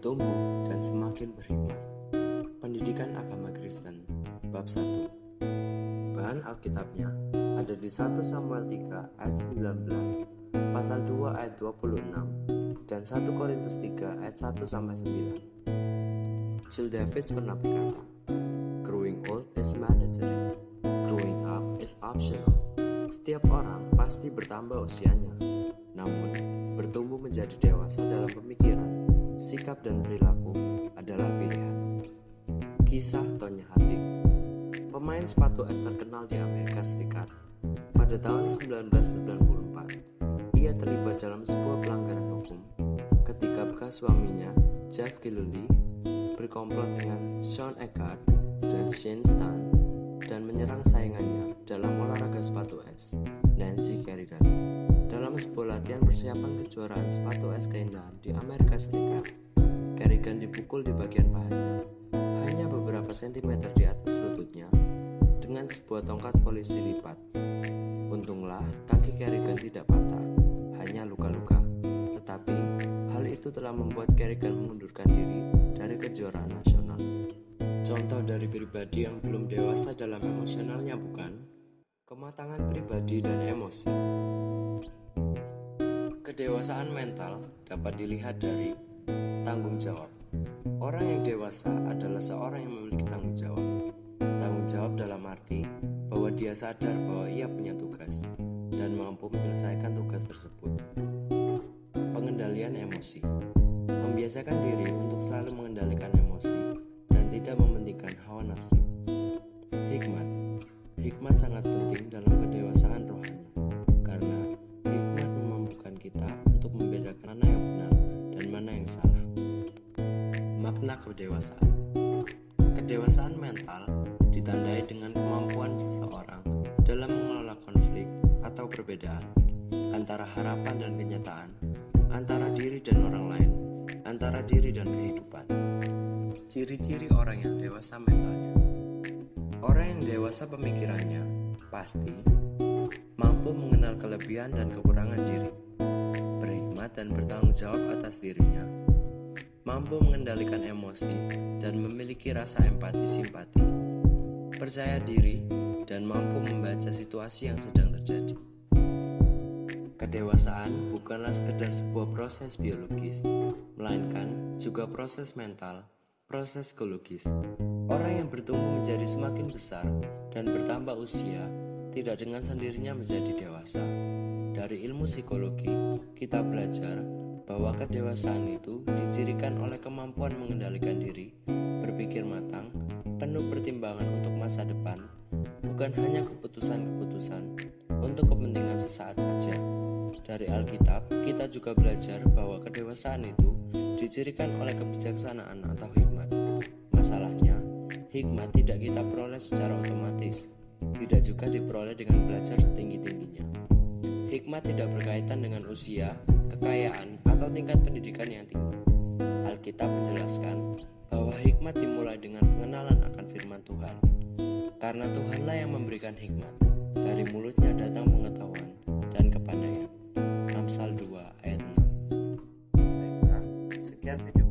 bertumbuh dan semakin berhikmat. Pendidikan agama Kristen, bab 1. Bahan Alkitabnya ada di 1 Samuel 3 ayat 19, pasal 2 ayat 26, dan 1 Korintus 3 ayat 1-9. Jill Davis pernah berkata, "Growing old is mandatory, growing up is optional." Setiap orang pasti bertambah usianya, namun bertumbuh menjadi dewasa dalam pemikiran, sikap dan perilaku adalah pilihan. Kisah Tonya Harding, pemain sepatu es terkenal di Amerika Serikat. Pada tahun 1994, ia terlibat dalam sebuah pelanggaran hukum ketika bekas suaminya, Jeff Gillooly, berkomplot dengan Sean Eckhart dan Shane Stan dan menyerang saingannya dalam olahraga sepatu es, Nancy Kerrigan, dalam sebuah latihan persiapan kejuaraan sepatu es keindahan di Amerika Serikat. Kerrigan dipukul di bagian pahanya, hanya beberapa sentimeter di atas lututnya, dengan sebuah tongkat polisi lipat. Untunglah kaki Kerrigan tidak patah, hanya luka-luka. Tetapi hal itu telah membuat Kerrigan mengundurkan diri dari kejuaraan nasional. Contoh dari pribadi yang belum dewasa dalam emosionalnya bukan? Kematangan pribadi dan emosi. Kedewasaan mental dapat dilihat dari tanggung jawab. Orang yang dewasa adalah seorang yang memiliki tanggung jawab. Tanggung jawab dalam arti bahwa dia sadar bahwa ia punya tugas dan mampu menyelesaikan tugas tersebut. Pengendalian emosi. Membiasakan diri untuk selalu mengendalikan emosi dan tidak mementingkan hawa nafsu. Hikmat. Hikmat sangat penting dalam kedewasaan rohani, karena hikmat memampukan kita untuk membedakan mana yang benar dan mana yang salah. Makna kedewasaan. Kedewasaan mental ditandai dengan kemampuan seseorang dalam mengelola konflik atau perbedaan antara harapan dan kenyataan, antara diri dan orang lain, antara diri dan kehidupan. Ciri-ciri orang yang dewasa mentalnya. Orang yang dewasa pemikirannya pasti mampu mengenal kelebihan dan kekurangan diri, berhikmat dan bertanggung jawab atas dirinya, mampu mengendalikan emosi dan memiliki rasa empati simpati, percaya diri dan mampu membaca situasi yang sedang terjadi. Kedewasaan bukanlah sekedar sebuah proses biologis, melainkan juga proses mental, proses psikologis. Orang yang bertumbuh menjadi semakin besar dan bertambah usia tidak dengan sendirinya menjadi dewasa. Dari ilmu psikologi, kita belajar bahwa kedewasaan itu dicirikan oleh kemampuan mengendalikan diri, berpikir matang, penuh pertimbangan untuk masa depan, bukan hanya keputusan-keputusan untuk kepentingan sesaat saja. Dari Alkitab, kita juga belajar bahwa kedewasaan itu dicirikan oleh kebijaksanaan atau hikmat. Masalahnya, hikmat tidak kita peroleh secara otomatis, tidak juga diperoleh dengan belajar setinggi-tingginya. Hikmat tidak berkaitan dengan usia, kekayaan, atau tingkat pendidikan yang tinggi. Alkitab menjelaskan bahwa hikmat dimulai dengan pengenalan akan firman Tuhan. Karena Tuhanlah yang memberikan hikmat, dari mulutnya datang pengetahuan dan kepandaian. Amsal 2 ayat 6. Baiklah, sekian video